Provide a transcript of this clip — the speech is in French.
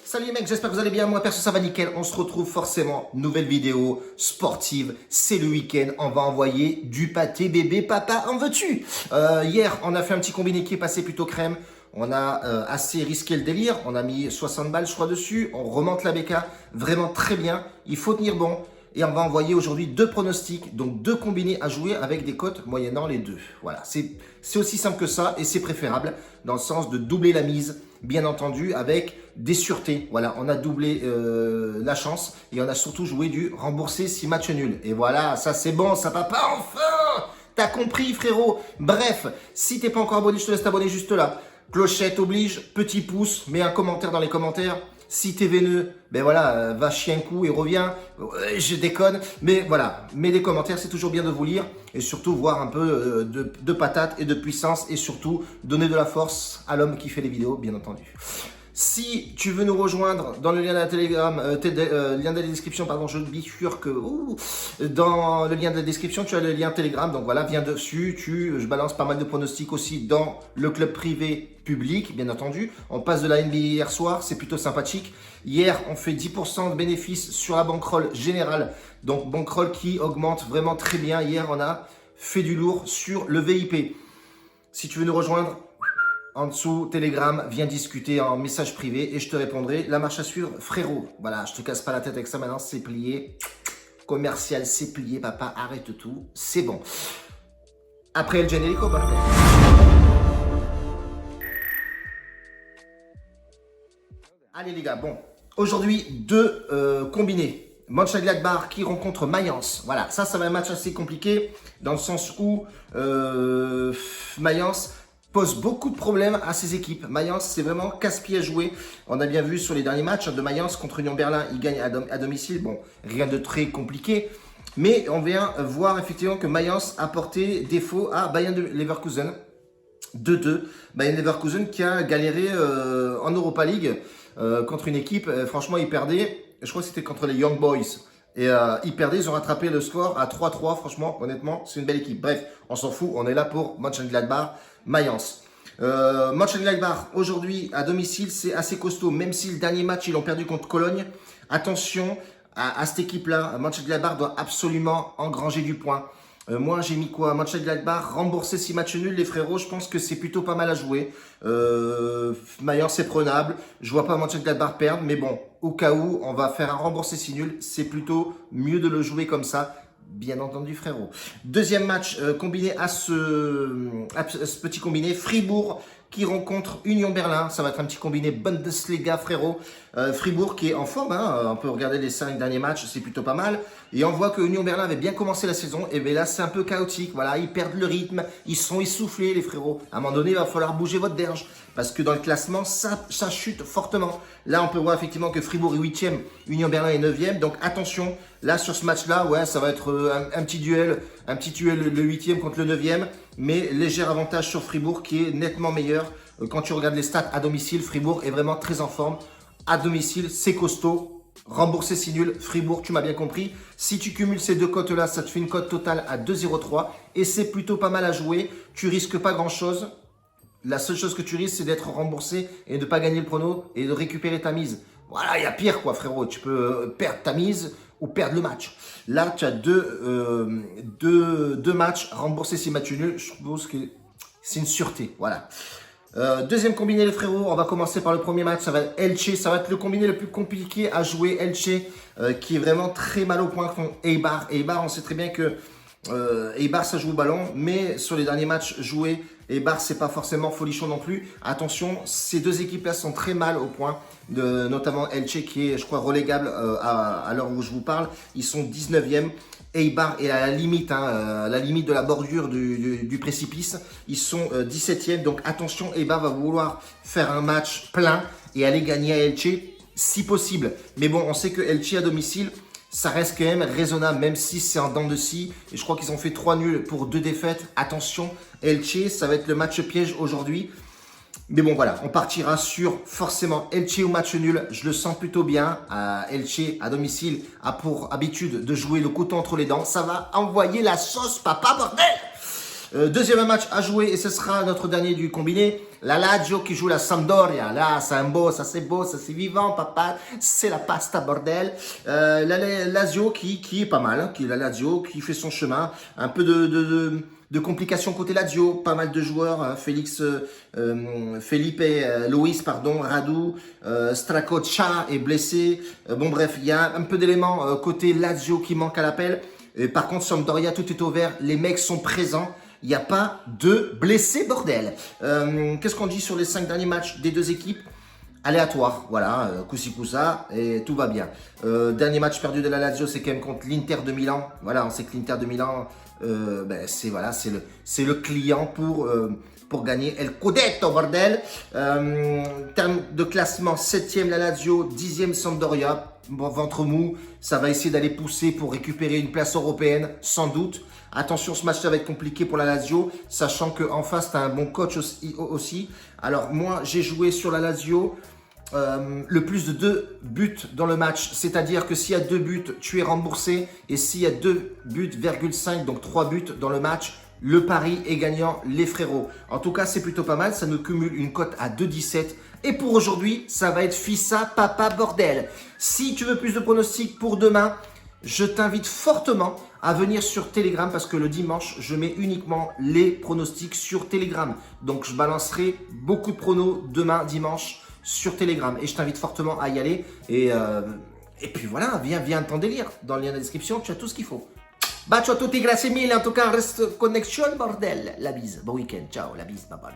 Salut les mecs, j'espère que vous allez bien, moi perso ça va nickel, on se retrouve forcément, nouvelle vidéo sportive, c'est le week-end, on va envoyer du pâté bébé, papa en veux-tu? Hier on a fait un petit combiné qui est passé plutôt crème, on a assez risqué le délire, on a mis 60 balles je crois dessus, on remonte la BK, vraiment très bien, il faut tenir bon. Et on va envoyer aujourd'hui deux pronostics, donc deux combinés à jouer avec des cotes moyennant les deux. Voilà, c'est aussi simple que ça et c'est préférable dans le sens de doubler la mise, bien entendu, avec des sûretés. Voilà, on a doublé la chance et on a surtout joué du remboursé si match nul. Et voilà, ça c'est bon, ça papa, enfin! T'as compris frérot? Bref, si t'es pas encore abonné, je te laisse t'abonner juste là. Clochette oblige, petit pouce, mets un commentaire dans les commentaires. Si t'es veineux, ben voilà, va chier un coup et reviens. Je déconne, mais voilà, mets des commentaires, c'est toujours bien de vous lire et surtout voir un peu de patates et de puissance et surtout donner de la force à l'homme qui fait les vidéos, bien entendu. Si tu veux nous rejoindre dans le lien de la Telegram, lien de la description, pardon, je bifurque que dans le lien de la description, tu as le lien Telegram, donc voilà, viens dessus, je balance pas mal de pronostics aussi dans le club privé public, bien entendu. On passe de la NBA hier soir, c'est plutôt sympathique. Hier, on fait 10% de bénéfices sur la bankroll générale, donc bankroll qui augmente vraiment très bien. Hier, on a fait du lourd sur le VIP. Si tu veux nous rejoindre, en dessous, Telegram, viens discuter en message privé et je te répondrai. La marche à suivre, frérot. Voilà, je te casse pas la tête avec ça maintenant, c'est plié. Commercial, c'est plié, papa, arrête tout, c'est bon. Après le générico, par contre. Allez les gars, bon. Aujourd'hui, deux combinés. Mönchengladbach qui rencontre Mayence. Voilà, ça va être un match assez compliqué dans le sens où Mayence pose beaucoup de problèmes à ses équipes. Mayence, c'est vraiment casse-pied à jouer. On a bien vu sur les derniers matchs de Mayence contre Union Berlin, il gagne à domicile. Bon, rien de très compliqué. Mais on vient voir effectivement que Mayence a porté défaut à Bayern Leverkusen. 2-2. Bayern Leverkusen qui a galéré en Europa League contre une équipe. Franchement, ils perdaient. Je crois que c'était contre les Young Boys. Et ils perdaient, ils ont rattrapé le score à 3-3. Franchement, honnêtement, c'est une belle équipe. Bref, on s'en fout. On est là pour Mönchengladbach, Mayence. Mönchengladbach, aujourd'hui, à domicile, c'est assez costaud. Même si le dernier match, ils l'ont perdu contre Cologne. Attention à cette équipe-là. Mönchengladbach doit absolument engranger du point. Moi, j'ai mis quoi? Mönchengladbach, rembourser 6 matchs nuls, les frérots. Je pense que c'est plutôt pas mal à jouer. Mayence, c'est prenable. Je vois pas Mönchengladbach perdre. Mais bon, au cas où, on va faire un remboursé 6 nuls. C'est plutôt mieux de le jouer comme ça. Bien entendu, frérot. Deuxième match combiné à ce petit combiné. Fribourg qui rencontre Union Berlin. Ça va être un petit combiné Bundesliga, frérot. Fribourg qui est en forme. Hein. On peut regarder les 5 derniers matchs. C'est plutôt pas mal. Et on voit que Union Berlin avait bien commencé la saison. Et bien là, c'est un peu chaotique. Voilà, ils perdent le rythme. Ils sont essoufflés, les frérots. À un moment donné, il va falloir bouger votre derge. Parce que dans le classement, ça chute fortement. Là, on peut voir effectivement que Fribourg est 8e, Union Berlin est 9e. Donc attention, là sur ce match-là, ouais, ça va être un petit duel le 8e contre le 9e. Mais léger avantage sur Fribourg qui est nettement meilleur. Quand tu regardes les stats à domicile, Fribourg est vraiment très en forme. À domicile, c'est costaud. Remboursé 6 nuls, Fribourg, tu m'as bien compris. Si tu cumules ces deux cotes-là, ça te fait une cote totale à 2,03. Et c'est plutôt pas mal à jouer. Tu risques pas grand-chose. La seule chose que tu risques, c'est d'être remboursé et de ne pas gagner le prono et de récupérer ta mise. Voilà, il y a pire quoi, frérot. Tu peux perdre ta mise ou perdre le match. Là, tu as deux matchs remboursés 6 matchs nuls. Je suppose que c'est une sûreté. Voilà. Deuxième combiné, les frérots. On va commencer par le premier match. Ça va être Elche. Ça va être le combiné le plus compliqué à jouer. Elche, qui est vraiment très mal au point contre Eibar. Eibar, on sait très bien que Eibar, ça joue au ballon. Mais sur les derniers matchs joués, Eibar, c'est pas forcément folichon non plus. Attention, ces deux équipes-là sont très mal au point. Notamment Elche, qui est, je crois, relégable à l'heure où je vous parle. Ils sont 19e. Eibar est à la limite, la limite de la bordure du précipice. Ils sont 17e. Donc attention, Eibar va vouloir faire un match plein et aller gagner à Elche si possible. Mais bon, on sait que Elche à domicile, ça reste quand même raisonnable, même si c'est en dents de scie. Et je crois qu'ils ont fait 3 nuls pour 2 défaites. Attention, Elche, ça va être le match piège aujourd'hui. Mais bon, voilà, on partira sur forcément Elche ou match nul. Je le sens plutôt bien. Elche, à domicile, a pour habitude de jouer le couteau entre les dents. Ça va envoyer la sauce, papa, bordel! Deuxième match à jouer et ce sera notre dernier du combiné. La Lazio qui joue la Sampdoria. Là, c'est beau, ça c'est vivant, papa. C'est la pasta, bordel. La Lazio qui est pas mal, hein, la Lazio qui fait son chemin. Un peu de complications côté Lazio, pas mal de joueurs, hein, Felipe Luis, pardon, Radu, Strakoccia est blessé. Bon bref, il y a un peu d'éléments côté Lazio qui manquent à l'appel. Par contre, Sampdoria, tout est au vert, les mecs sont présents. Il n'y a pas de blessés, bordel. Qu'est-ce qu'on dit sur les 5 derniers matchs des deux équipes? Aléatoire, voilà, coussi coussa, et tout va bien. Dernier match perdu de la Lazio, c'est quand même contre l'Inter de Milan. Voilà, on sait que l'Inter de Milan, c'est le client pour gagner El Scudetto, bordel. Terme de classement, 7e la Lazio, 10e Sampdoria. Bon, ventre mou, ça va essayer d'aller pousser pour récupérer une place européenne, sans doute. Attention, ce match, ça va être compliqué pour la Lazio, sachant qu'en face, tu as un bon coach aussi. Alors, moi, j'ai joué sur la Lazio le plus de 2 buts dans le match. C'est-à-dire que s'il y a 2 buts, tu es remboursé. Et s'il y a 2 buts, 5, donc 3 buts dans le match, le pari est gagnant, les frérots. En tout cas, c'est plutôt pas mal. Ça nous cumule une cote à 2,17. Et pour aujourd'hui, ça va être Fissa, papa, bordel. Si tu veux plus de pronostics pour demain, je t'invite fortement à venir sur Telegram parce que le dimanche, je mets uniquement les pronostics sur Telegram. Donc, je balancerai beaucoup de pronos demain, dimanche, sur Telegram. Et je t'invite fortement à y aller. Et puis voilà, viens ton délire. Dans le lien de la description, tu as tout ce qu'il faut. Bacio a tutti, grazie mille. En tout cas, reste connexion, bordel. La bise. Bon week-end. Ciao, la bise, bye bye.